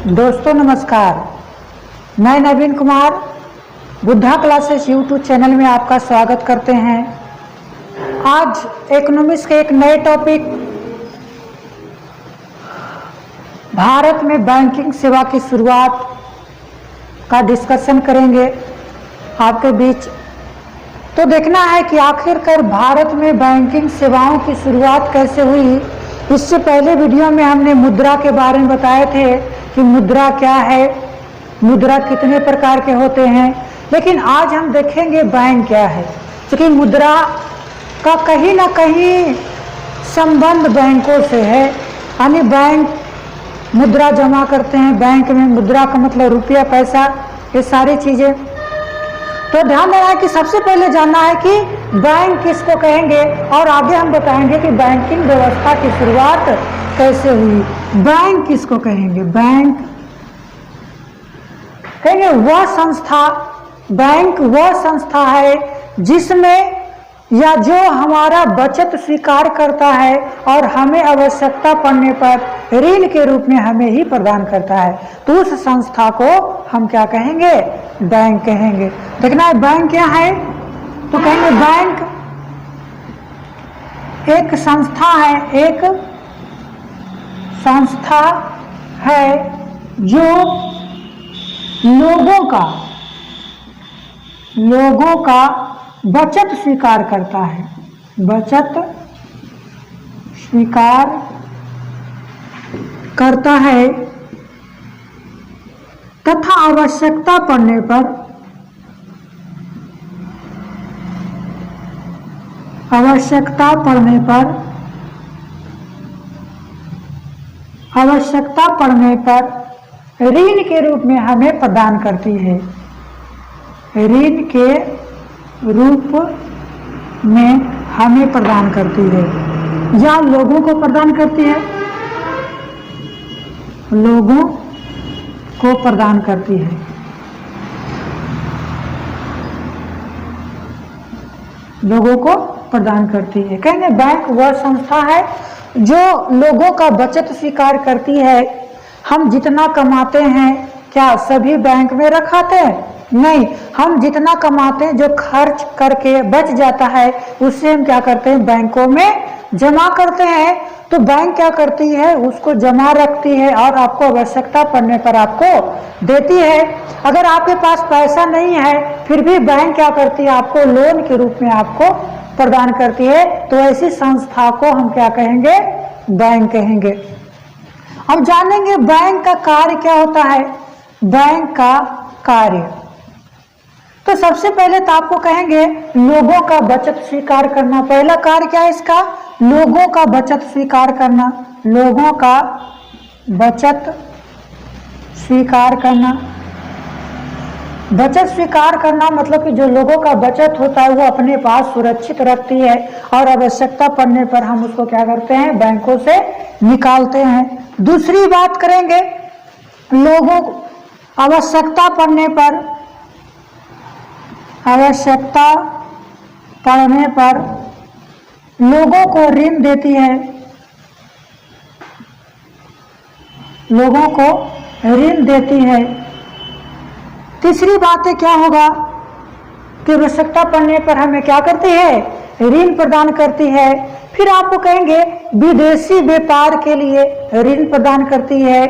दोस्तों नमस्कार, मैं Naveen Kumar Buddha classes YouTube channel में आपका स्वागत करते हैं। आज इकोनॉमिक्स के एक नए टॉपिक भारत में बैंकिंग सेवा की शुरुआत का डिस्कशन करेंगे आपके बीच। तो देखना है कि आखिरकार भारत में बैंकिंग सेवाओं की शुरुआत कैसे हुई। इससे पहले वीडियो में हमने मुद्रा के बारे में बताए थे कि मुद्रा क्या है, मुद्रा कितने प्रकार के होते हैं। लेकिन आज हम देखेंगे बैंक क्या है, क्योंकि मुद्रा का कहीं ना कहीं संबंध बैंकों से है। यानी बैंक मुद्रा जमा करते हैं, बैंक में मुद्रा का मतलब रुपया, पैसा, ये सारी चीज़ें। तो ध्यान देना है कि सबसे पहले जानना है कि बैंक किसको कहेंगे और आगे हम बताएंगे कि बैंकिंग व्यवस्था की शुरुआत कैसे हुई। बैंक किसको कहेंगे? बैंक कहेंगे वह संस्था, बैंक वह संस्था है जिसमें या जो हमारा बचत स्वीकार करता है और हमें आवश्यकता पड़ने पर ऋण के रूप में हमें ही प्रदान करता है। तो उस संस्था को हम क्या कहेंगे? बैंक कहेंगे। देखना है बैंक क्या है, तो कहेंगे बैंक एक संस्था है, एक संस्था है जो लोगों का बचत स्वीकार करता है, बचत स्वीकार करता है तथा आवश्यकता पड़ने पर ऋण के रूप में हमें प्रदान करती है, ऋण के रूप में हमें प्रदान करती है या लोगों को प्रदान करती है, लोगों को प्रदान करती है। लोगों को प्रदान करती है। कहेंगे बैंक वह संस्था है जो लोगों का बचत स्वीकार करती है। हम जितना कमाते हैं क्या सभी बैंक में रखाते हैं? नहीं, हम जितना कमाते हैं जो खर्च करके बच जाता है उससे हम क्या करते हैं? बैंकों में जमा करते हैं। तो बैंक क्या करती है? उसको जमा रखती है और आपको आवश्यकता पड़ने पर आपको देती है। अगर आपके पास पैसा नहीं है फिर भी बैंक क्या करती है? आपको लोन के रूप में आपको प्रदान करती है। तो ऐसी संस्था को हम क्या कहेंगे? बैंक कहेंगे। अब जानेंगे बैंक का कार्य क्या होता है। बैंक का कार्य तो सबसे पहले तो आपको कहेंगे लोगों का बचत स्वीकार करना। पहला कार्य क्या है इसका? लोगों का बचत स्वीकार करना। लोगों का बचत स्वीकार करना। बचत स्वीकार करना मतलब कि जो लोगों का बचत होता है वो अपने पास सुरक्षित रखती है और आवश्यकता पड़ने पर हम उसको क्या करते हैं? बैंकों से निकालते हैं। दूसरी बात करेंगे, लोगों आवश्यकता पड़ने पर लोगों को ऋण देती है, लोगों को ऋण देती है। तीसरी बात है क्या होगा कि आवश्यकता पड़ने पर हमें क्या करती है? ऋण प्रदान करती है। फिर आपको कहेंगे विदेशी व्यापार के लिए ऋण प्रदान करती है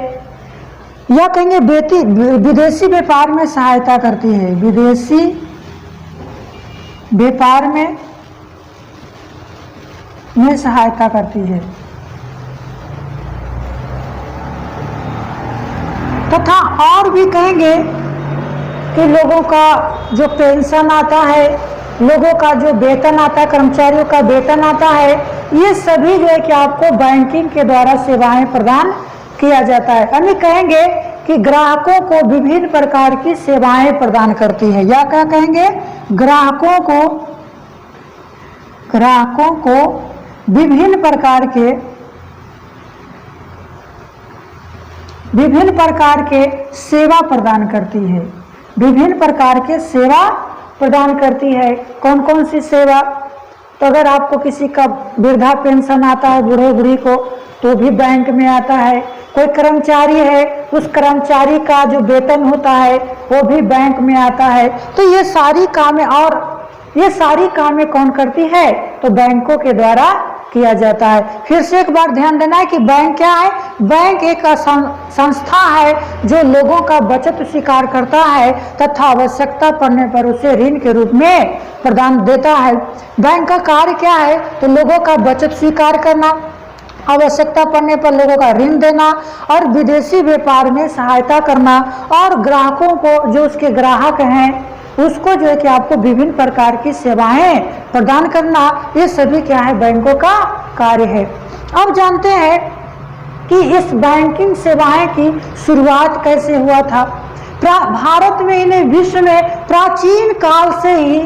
या कहेंगे विदेशी व्यापार में सहायता करती है, विदेशी व्यापार में सहायता करती है। तथा और भी कहेंगे कि लोगों का जो पेंशन आता है, लोगों का जो वेतन आता है, कर्मचारियों का वेतन आता है, ये सभी जो है कि आपको बैंकिंग के द्वारा सेवाएं प्रदान किया जाता है। यानी कहेंगे कि ग्राहकों को विभिन्न प्रकार की सेवाएं प्रदान करती है। या क्या कहेंगे? ग्राहकों को विभिन्न प्रकार के सेवा प्रदान करती है, विभिन्न प्रकार के सेवा प्रदान करती है। कौन कौन सी सेवा? तो अगर आपको किसी का वृद्धा पेंशन आता है, बूढ़े बूढ़ी को, तो भी बैंक में आता है। कोई कर्मचारी है, उस कर्मचारी का जो वेतन होता है वो भी बैंक में आता है। तो ये सारी कामें, और ये सारी कामें कौन करती है? तो बैंकों के द्वारा किया जाता है। फिर से एक बार ध्यान देना है कि बैंक क्या है? बैंक एक संस्था है जो लोगों का बचत स्वीकार करता है तथा आवश्यकता पड़ने पर उसे ऋण के रूप में प्रदान देता है। बैंक का कार्य क्या है? तो लोगों का बचत स्वीकार करना, आवश्यकता पड़ने पर लोगों का ऋण देना और विदेशी व्यापार में सहायता करना, और ग्राहकों को, जो उसके ग्राहक हैं, उसको जो है कि आपको विभिन्न प्रकार की सेवाएं प्रदान करना, ये सभी क्या है? बैंकों का कार्य है। अब जानते हैं कि इस बैंकिंग सेवाएं की शुरुआत कैसे हुआ था। भारत में, इन्हें विश्व में प्राचीन काल से ही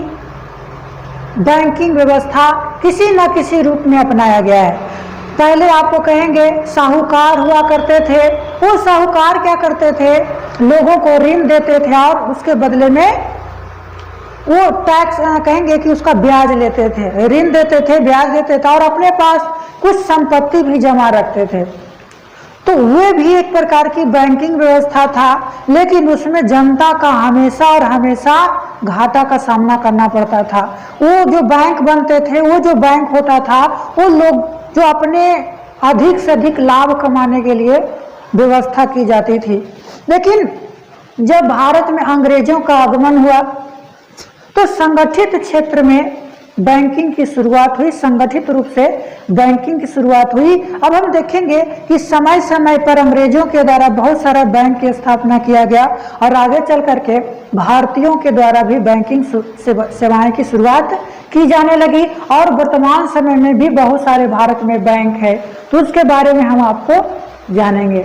बैंकिंग व्यवस्था किसी न किसी रूप में अपनाया गया है। पहले आपको कहेंगे साहूकार हुआ करते थे। वो साहूकार क्या करते थे? लोगों को ऋण देते थे और उसके बदले में वो टैक्स, कहेंगे कि उसका ब्याज लेते थे, ऋण देते थे, ब्याज देते थे और अपने पास कुछ संपत्ति भी जमा रखते थे। तो वे भी एक प्रकार की बैंकिंग व्यवस्था था, लेकिन उसमें जनता का हमेशा और हमेशा घाटा का सामना करना पड़ता था। वो जो बैंक बनते थे, वो जो बैंक होता था, वो लोग जो अपने अधिक से अधिक लाभ कमाने के लिए व्यवस्था की जाती थी। लेकिन जब भारत में अंग्रेजों का आगमन हुआ तो संगठित क्षेत्र में बैंकिंग की शुरुआत हुई, संगठित रूप से बैंकिंग की शुरुआत हुई। अब हम देखेंगे कि समय समय पर अंग्रेजों के द्वारा बहुत सारा बैंक की स्थापना किया गया और आगे चल करके भारतीयों के द्वारा भी बैंकिंग सेवाएं की शुरुआत की जाने लगी और वर्तमान समय में भी बहुत सारे भारत में बैंक है। तो उसके बारे में हम आपको जानेंगे।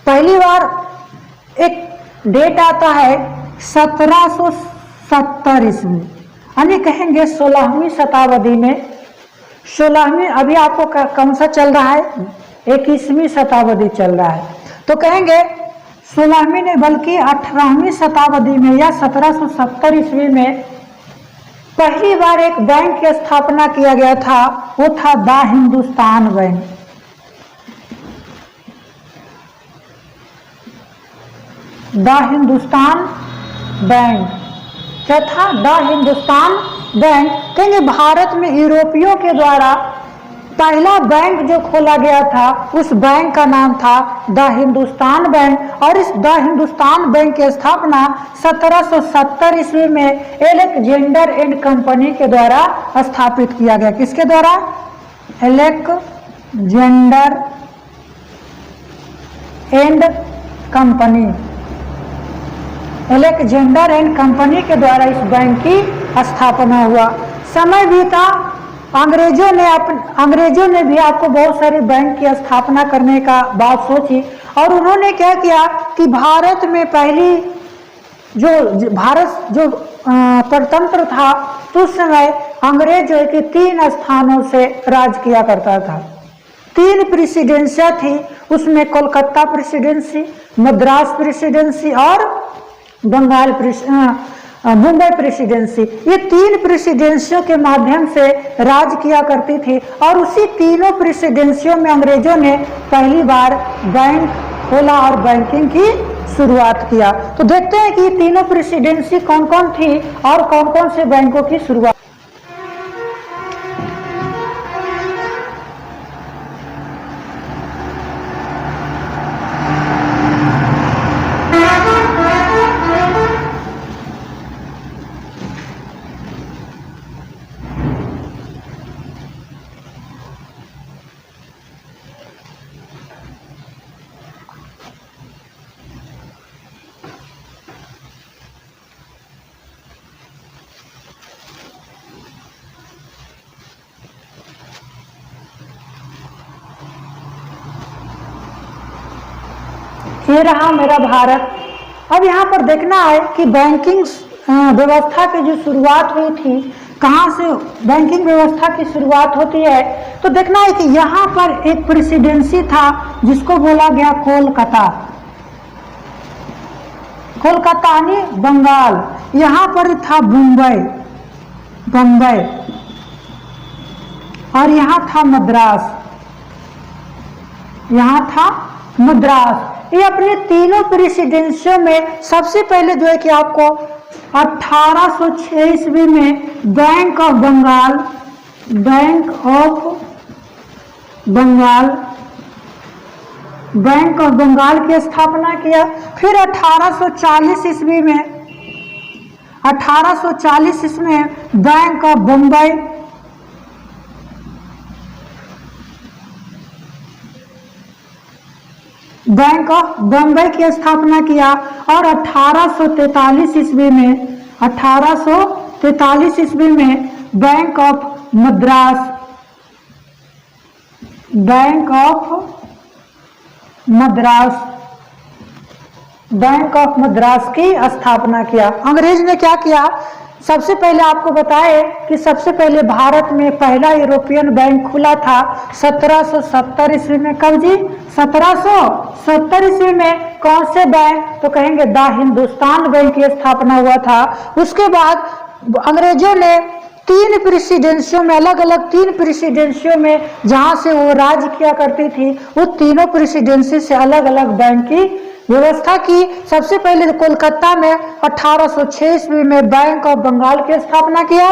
पहली बार एक डेट आता है 1770 ईस्वी, यानी कहेंगे 16वीं शताब्दी में। 16वीं, अभी आपको कौन सा चल रहा है? 21वीं शताब्दी चल रहा है। तो कहेंगे 16वीं ने, बल्कि 18वीं शताब्दी में या 1770 ईस्वी में पहली बार एक बैंक की स्थापना किया गया था। वो था the Hindustan bank. The Hindustan bank क्या था? The Hindustan bank. कहेंगे भारत में यूरोपियों के द्वारा पहला बैंक जो खोला गया था, उस बैंक का नाम था द हिंदुस्तान बैंक। और इस द हिंदुस्तान बैंक की स्थापना 1770 ईस्वी में एलेक्जेंडर एंड कंपनी के द्वारा स्थापित किया गया। किसके द्वारा? Alexander and company. Alexander and company के द्वारा इस बैंक की स्थापना हुआ। समय बीता, अंग्रेजों ने भी आपको बहुत सारे बैंक की स्थापना करने का बात सोची और उन्होंने क्या किया कि भारत में पहली भारत जो परतंत्र था, तो उस समय अंग्रेज जो है कि 3 स्थानों से राज किया करता था। 3 प्रेसिडेंसियां थी, उसमें कोलकाता प्रेसिडेंसी, मद्रास प्रेसिडेंसी और मुंबई प्रेसिडेंसी। ये 3 प्रेसिडेंसियों के माध्यम से राज किया करती थी और उसी तीनों प्रेसिडेंसियों में अंग्रेजों ने पहली बार बैंक खोला और बैंकिंग की शुरुआत किया। तो देखते हैं कि तीनों प्रेसिडेंसी कौन कौन थी और कौन कौन से बैंकों की शुरुआत। ये रहा मेरा भारत। अब यहाँ पर देखना है कि बैंकिंग व्यवस्था की जो शुरुआत हुई थी, कहाँ से बैंकिंग व्यवस्था की शुरुआत होती है, तो देखना है कि यहाँ पर एक प्रेसिडेंसी था जिसको बोला गया कोलकाता। कोलकाता यानी बंगाल। यहाँ पर था बम्बई और यहाँ था मद्रास। यहाँ था मद्रास। ये अपने तीनों प्रेसिडेंसियों में सबसे पहले जो है कि आपको 1806 ईस्वी में बैंक ऑफ बंगाल की स्थापना किया। फिर 1840 ईस्वी में बैंक ऑफ बम्बई की स्थापना किया। और 1843 ईस्वी में बैंक ऑफ मद्रास की स्थापना किया। अंग्रेज ने क्या किया, सबसे पहले आपको बताए कि सबसे पहले भारत में पहला यूरोपियन बैंक खुला था 1770 ईस्वी में। कब जी? 1770 ईस्वी में। कौन से बैंक? तो कहेंगे द हिंदुस्तान बैंक की स्थापना हुआ था। उसके बाद अंग्रेजों ने तीन प्रेसिडेंसियों में, अलग अलग तीन प्रेसिडेंसियों में जहां से वो राज किया करती थी, वो तीनों प्रेसिडेंसी से अलग अलग बैंक की व्यवस्था की। सबसे पहले कोलकाता में 1806 ईस्वी में बैंक ऑफ बंगाल की स्थापना किया।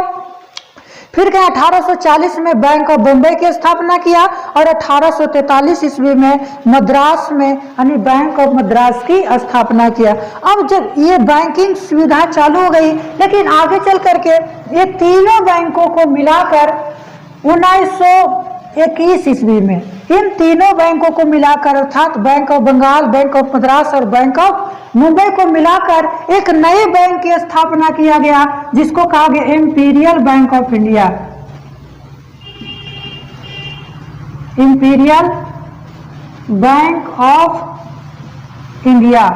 फिर क्या 1840 में बैंक ऑफ बम्बई की स्थापना किया। और 1843 ईस्वी में मद्रास में यानी बैंक ऑफ मद्रास की स्थापना किया। अब जब ये बैंकिंग सुविधा चालू हो गई, लेकिन आगे चल करके ये तीनों बैंकों को मिलाकर 1921 ईस्वी में इन तीनों बैंकों को मिलाकर अर्थात bank of Bengal, bank of Madras और बैंक ऑफ मुंबई को मिलाकर एक नए बैंक की स्थापना किया गया, जिसको कहा गया imperial bank of India. Imperial bank of India.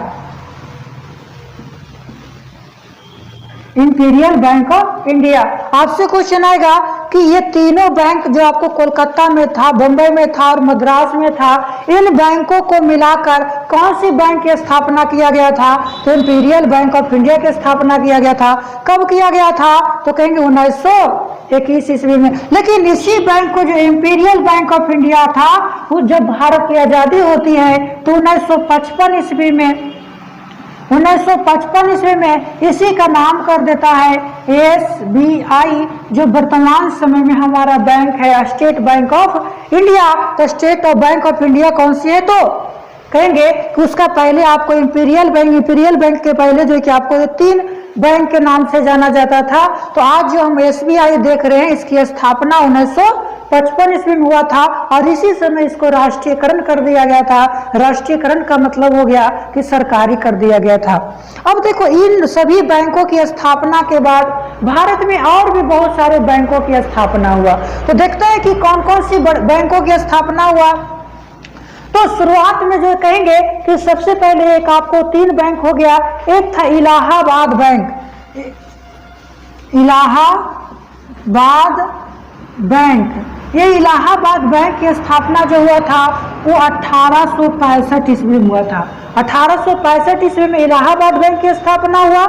Imperial bank of India. आपसे क्वेश्चन आएगा कि ये तीनों बैंक जो आपको कोलकाता में था, बम्बई में था और मद्रास में था, इन बैंकों को मिलाकर कौन सी बैंक की स्थापना किया गया था? तो इंपीरियल बैंक ऑफ इंडिया की स्थापना किया गया था। कब किया गया था? तो कहेंगे 1921 ईस्वी में। लेकिन इसी बैंक को जो इंपीरियल बैंक ऑफ इंडिया था, वो जब भारत की आजादी होती है तो 1955 ईस्वी में 1955 ईस्वी में इसी का नाम कर देता है SBI, जो वर्तमान समय में हमारा बैंक है स्टेट बैंक ऑफ इंडिया। तो state of bank of India कौन सी है? तो कहेंगे कि उसका पहले आपको इंपीरियल बैंक के पहले जो कि आपको ये तीन बैंक के नाम से जाना जाता था। तो आज जो हम SBI देख रहे हैं, इसकी स्थापना 1955 ईस्वी में हुआ था और इसी समय इसको राष्ट्रीयकरण कर दिया गया था। राष्ट्रीयकरण का मतलब हो गया कि सरकारी कर दिया गया था। अब देखो, इन सभी बैंकों की स्थापना के बाद भारत में और भी बहुत सारे बैंकों की स्थापना हुआ। तो देखते हैं कि कौन कौन सी बैंकों की स्थापना हुआ। तो शुरुआत में जो कहेंगे कि सबसे पहले एक आपको तीन बैंक हो गया। एक था इलाहाबाद बैंक। ये इलाहाबाद बैंक की स्थापना जो हुआ था वो 1865 ईस्वी में हुआ था। 1865 ईस्वी में इलाहाबाद बैंक की स्थापना हुआ।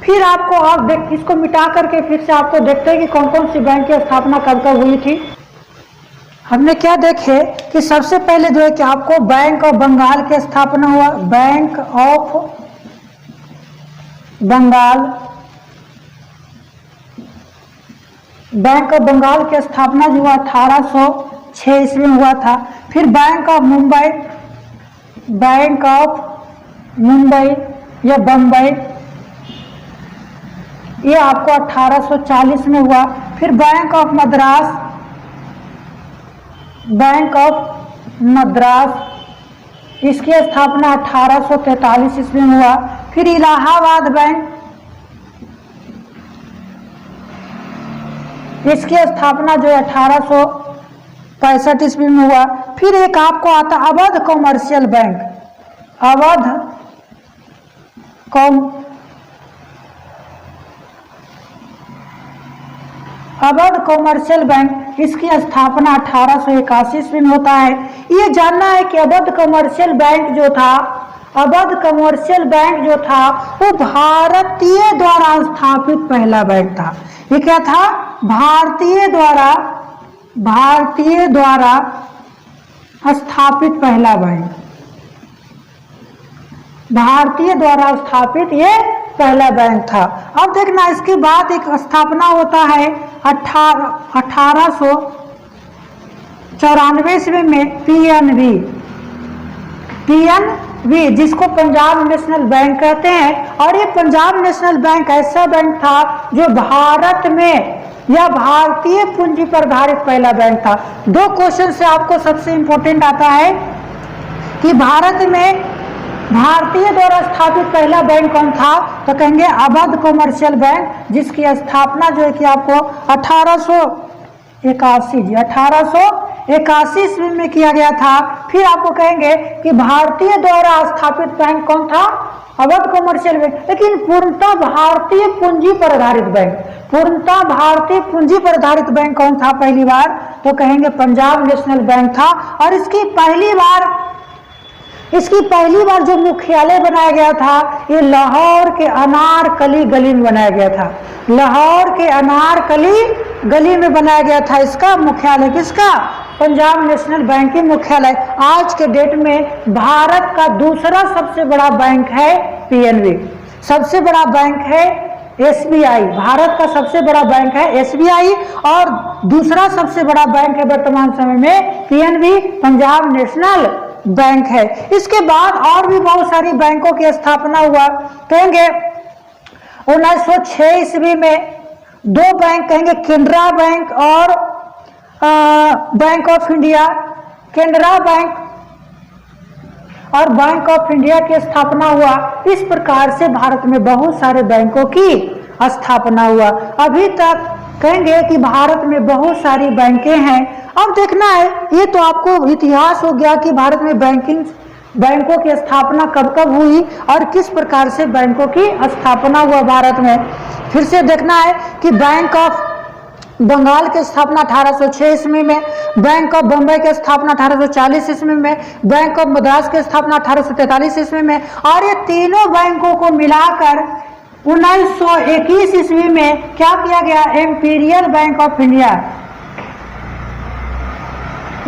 फिर आपको आप इसको मिटा करके फिर से आपको देखते हैं कि कौन कौन सी बैंक की स्थापना कब कब हुई थी। हमने क्या देखे कि सबसे पहले जो है कि आपको बैंक ऑफ बंगाल की स्थापना हुआ। बैंक ऑफ बंगाल की स्थापना जो हुआ 1806 ईस्वी में हुआ था। फिर बैंक ऑफ मुंबई या बम्बई, ये आपको 1840 में हुआ। फिर बैंक ऑफ मद्रास, इसकी स्थापना 1843 ईस्वी में हुआ। फिर इलाहाबाद बैंक, इसकी स्थापना जो है 1865 ईस्वी में हुआ। फिर एक आपको आता Awadh commercial bank. Awadh commercial bank, इसकी स्थापना 1881 ईस्वी में होता है। ये जानना है कि अवध कमर्शियल बैंक जो था वो भारतीय द्वारा स्थापित पहला बैंक था। ये क्या था? भारतीय द्वारा स्थापित पहला बैंक, भारतीय द्वारा स्थापित ये पहला बैंक था। अब देखना इसके बाद एक स्थापना होता है 1894 ईस्वी में पीएनबी, जिसको पंजाब नेशनल बैंक कहते हैं। और ये पंजाब नेशनल बैंक ऐसा बैंक था जो भारत में या भारतीय पूंजी पर आधारित पहला बैंक था। दो क्वेश्चन से आपको सबसे इंपॉर्टेंट आता है कि भारत में भारतीय द्वारा स्थापित पहला बैंक कौन था, तो कहेंगे अवध कमर्शियल बैंक, जिसकी स्थापना जो है कि आपको 1881 ईस्वी में किया गया था। फिर आपको कहेंगे कि भारतीय द्वारा स्थापित बैंक कौन था, अवध कमर्शियल बैंक, लेकिन पूर्णतः भारतीय पूंजी पर आधारित बैंक, पूर्णतः भारतीय पूंजी पर आधारित बैंक कौन था पहली बार, तो कहेंगे पंजाब नेशनल बैंक था। और इसकी पहली बार जो मुख्यालय बनाया गया था, ये लाहौर के अनारकली गली में बनाया गया था। लाहौर के अनारकली गली में बनाया गया था इसका मुख्यालय, किसका, पंजाब नेशनल बैंक की मुख्यालय। आज के डेट में भारत का दूसरा सबसे बड़ा बैंक है पीएनबी, सबसे बड़ा बैंक है एसबीआई, भारत का सबसे बड़ा बैंक है एसबीआई, और दूसरा सबसे बड़ा बैंक है वर्तमान समय में पीएनबी, पंजाब नेशनल बैंक है। इसके बाद और भी बहुत सारी बैंकों की स्थापना हुआ। कहेंगे 1906 ईस्वी में दो बैंक, कहेंगे केनरा बैंक और bank of India, Canara bank और बैंक ऑफ इंडिया की स्थापना हुआ। इस प्रकार से भारत में बहुत सारे बैंकों की स्थापना हुआ। अभी तक कहेंगे कि भारत में बहुत सारी बैंकें हैं। अब देखना है, ये तो आपको इतिहास हो गया कि भारत में बैंकों की स्थापना कब कब हुई और किस प्रकार से बैंकों की स्थापना हुआ भारत में। फिर से देखना है कि बैंक ऑफ बंगाल की स्थापना 1806 ईस्वी में, बैंक ऑफ बम्बई की स्थापना 1840 ईस्वी में, बैंक ऑफ मद्रास की स्थापना 1843 ईस्वी में, और ये तीनों बैंकों को मिलाकर 1921 ईस्वी में क्या किया गया, imperial bank of India,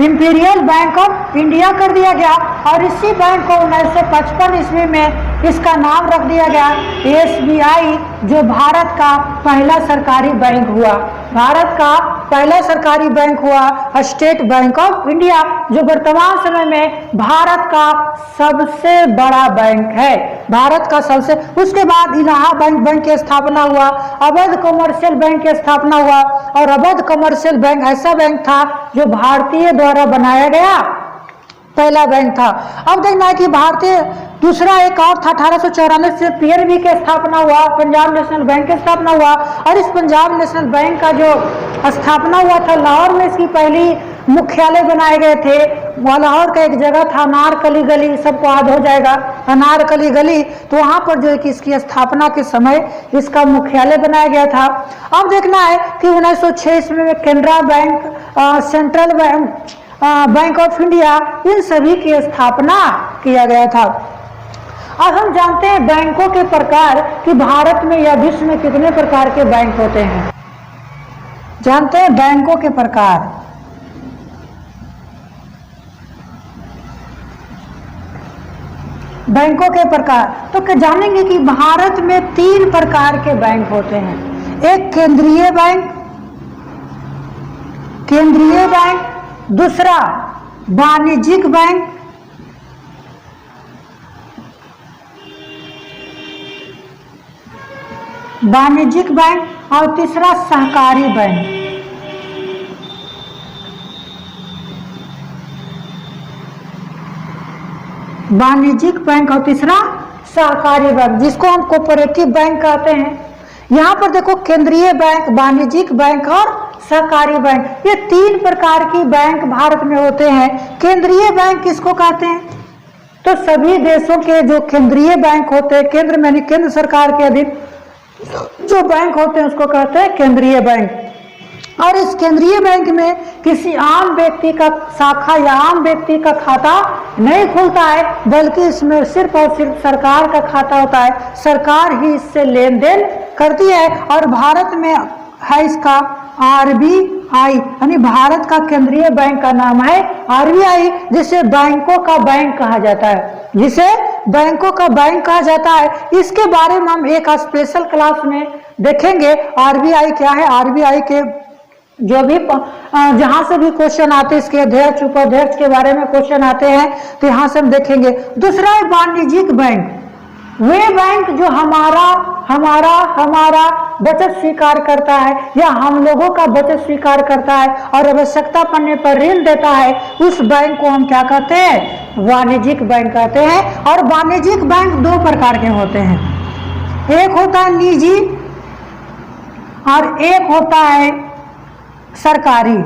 imperial bank of India कर दिया गया। और इसी बैंक को 1955 ईस्वी में इसका नाम रख दिया गया एसबीआई, जो भारत का पहला सरकारी बैंक हुआ, भारत का पहला सरकारी बैंक हुआ स्टेट बैंक ऑफ इंडिया, जो वर्तमान समय में भारत का सबसे बड़ा बैंक है, भारत का सबसे। उसके बाद इलाहाबाद बैंक की स्थापना हुआ, अवध कमर्शियल बैंक की स्थापना हुआ, और अवध कमर्शियल बैंक ऐसा बैंक था जो भारतीय द्वारा बनाया गया पहला बैंक था। अब देखना है कि भारतीय दूसरा एक और था 1894 से पीएनबी की स्थापना हुआ, पंजाब नेशनल बैंक की स्थापना हुआ। और इस पंजाब नेशनल बैंक का जो स्थापना हुआ था लाहौर में, इसकी पहली मुख्यालय बनाए गए थे। वह लाहौर का एक जगह था अनारकली गली, सबको याद हो जाएगा अनारकली गली, तो वहां पर जो है कि इसकी स्थापना के समय इसका मुख्यालय बनाया गया था। अब देखना है कि 1906 ईस्वी में Canara bank, central bank of India, इन सभी की स्थापना किया गया था। अब हम जानते हैं बैंकों के प्रकार कि भारत में या विश्व में कितने प्रकार के बैंक होते हैं। जानते हैं बैंकों के प्रकार, बैंकों के प्रकार तो क्या जानेंगे कि भारत में 3 प्रकार के बैंक होते हैं। एक केंद्रीय बैंक, दूसरा वाणिज्यिक बैंक, और तीसरा सहकारी बैंक। वाणिज्यिक बैंक और तीसरा सहकारी बैंक, जिसको हम कोऑपरेटिव बैंक कहते हैं। यहाँ पर देखो केंद्रीय बैंक, वाणिज्यिक बैंक और सहकारी बैंक, ये 3 प्रकार की बैंक भारत में होते हैं। केंद्रीय बैंक किसको कहते हैं, तो सभी देशों के जो केंद्रीय बैंक होते हैं, केंद्र में केंद्र सरकार के अधीन जो बैंक होते हैं उसको कहते हैं केंद्रीय बैंक। और इस केंद्रीय बैंक में किसी आम व्यक्ति का शाखा या आम व्यक्ति का खाता नहीं खुलता है, बल्कि इसमें सिर्फ और सिर्फ सरकार का खाता होता है। सरकार ही इससे लेन देन करती है और भारत में है इसका RBI यानी भारत का केंद्रीय बैंक का नाम है RBI, जिसे बैंकों का बैंक कहा जाता है, जिसे बैंकों का बैंक कहा जाता है। इसके बारे में हम एक स्पेशल क्लास में देखेंगे RBI क्या है। RBI के जो भी जहां से भी क्वेश्चन आते हैं, इसके अध्यक्ष उपाध्यक्ष के बारे में क्वेश्चन आते हैं, तो यहां से हम देखेंगे। दूसरा है वाणिज्यिक बैंक, वे बैंक जो हमारा बचत स्वीकार करता है या हम लोगों का बचत स्वीकार करता है और आवश्यकता पड़ने पर ऋण देता है, उस बैंक को हम क्या कहते हैं, वाणिज्यिक बैंक कहते हैं। और वाणिज्यिक बैंक दो प्रकार के होते हैं, एक होता है निजी और एक होता है सरकारी।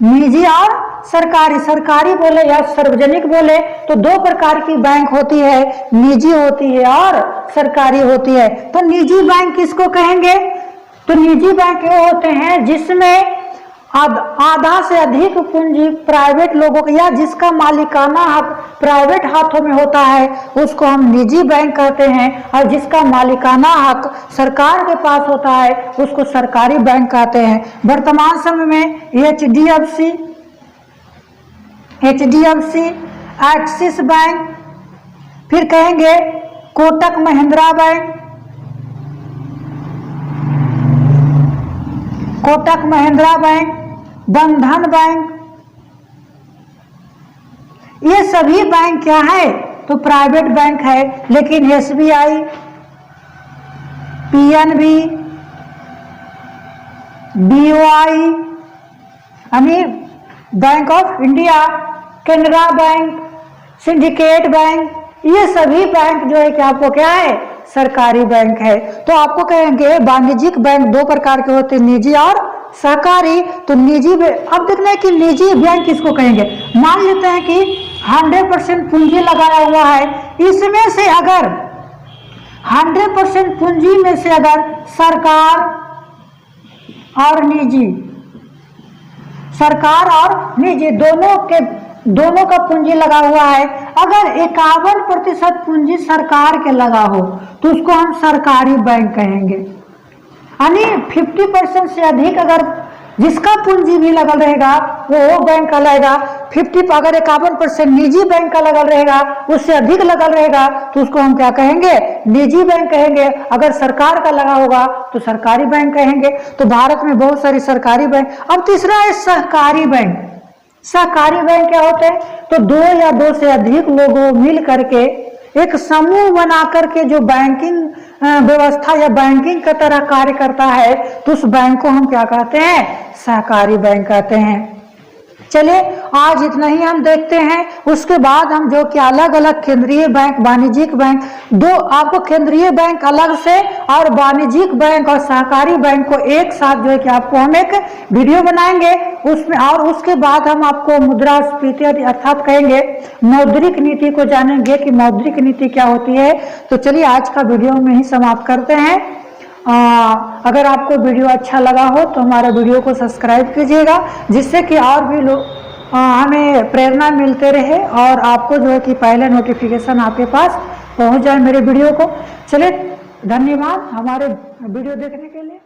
निजी और सरकारी, सरकारी बोले या सार्वजनिक बोले तो दो प्रकार की बैंक होती है, निजी होती है और सरकारी होती है। तो निजी बैंक किसको कहेंगे, तो निजी बैंक वो होते हैं जिसमें आधा से अधिक पूंजी प्राइवेट लोगों का या जिसका मालिकाना हक प्राइवेट हाथों में होता है, उसको हम निजी बैंक कहते हैं। और जिसका मालिकाना हक सरकार के पास होता है, उसको सरकारी बैंक कहते हैं। वर्तमान समय में HDFC, एक्सिस बैंक, फिर कहेंगे कोटक महिंद्रा बैंक, कोटक महिंद्रा बैंक, बंधन बैंक, ये सभी बैंक क्या है, तो प्राइवेट बैंक है। लेकिन SBI, PNB, BOI यानी bank of India, Canara bank, syndicate bank, ये सभी बैंक जो है कि आपको क्या है, सरकारी बैंक है। तो आपको कहेंगे वाणिज्यिक बैंक दो प्रकार के होते हैं, निजी और सरकारी। तो निजी, अब देखना है कि निजी बैंक किसको कहेंगे। मान लेते हैं कि 100% पूंजी लगाया हुआ है, इसमें से अगर 100% पूंजी में से अगर सरकार और निजी दोनों का पूंजी लगा हुआ है, अगर 51% पूंजी सरकार के लगा हो तो उसको हम सरकारी बैंक कहेंगे। यानी 50% से अधिक अगर जिसका पूंजी भी लगल रहेगा वो बैंक का लगेगा। 50 अगर 51% निजी बैंक का लगल रहेगा, उससे अधिक लगल रहेगा तो उसको हम क्या कहेंगे, निजी बैंक कहेंगे। अगर सरकार का लगा होगा तो सरकारी बैंक कहेंगे। तो भारत में बहुत सारी सरकारी बैंक। अब तीसरा है सहकारी बैंक। सहकारी बैंक क्या होते हैं, तो दो या दो से अधिक लोगों मिल करके एक समूह बना करके जो बैंकिंग व्यवस्था या बैंकिंग की तरह कार्य करता है, तो उस बैंक को हम क्या कहते हैं, सहकारी बैंक कहते हैं। चलिए आज इतना ही हम देखते हैं। उसके बाद हम जो कि अलग अलग केंद्रीय बैंक, वाणिज्यिक बैंक, दो आपको केंद्रीय बैंक अलग से और वाणिज्यिक बैंक और सहकारी बैंक को एक साथ जो है कि आपको हम एक वीडियो बनाएंगे उसमें। और उसके बाद हम आपको मुद्रास्फीति अर्थात कहेंगे मौद्रिक नीति को जानेंगे कि मौद्रिक नीति क्या होती है। तो चलिए आज का वीडियो में ही समाप्त करते हैं। अगर आपको वीडियो अच्छा लगा हो तो हमारे वीडियो को सब्सक्राइब कीजिएगा, जिससे कि और भी लोग हमें प्रेरणा मिलते रहे और आपको जो है कि पहले नोटिफिकेशन आपके पास पहुंच जाए मेरे वीडियो को। चलिए धन्यवाद हमारे वीडियो देखने के लिए।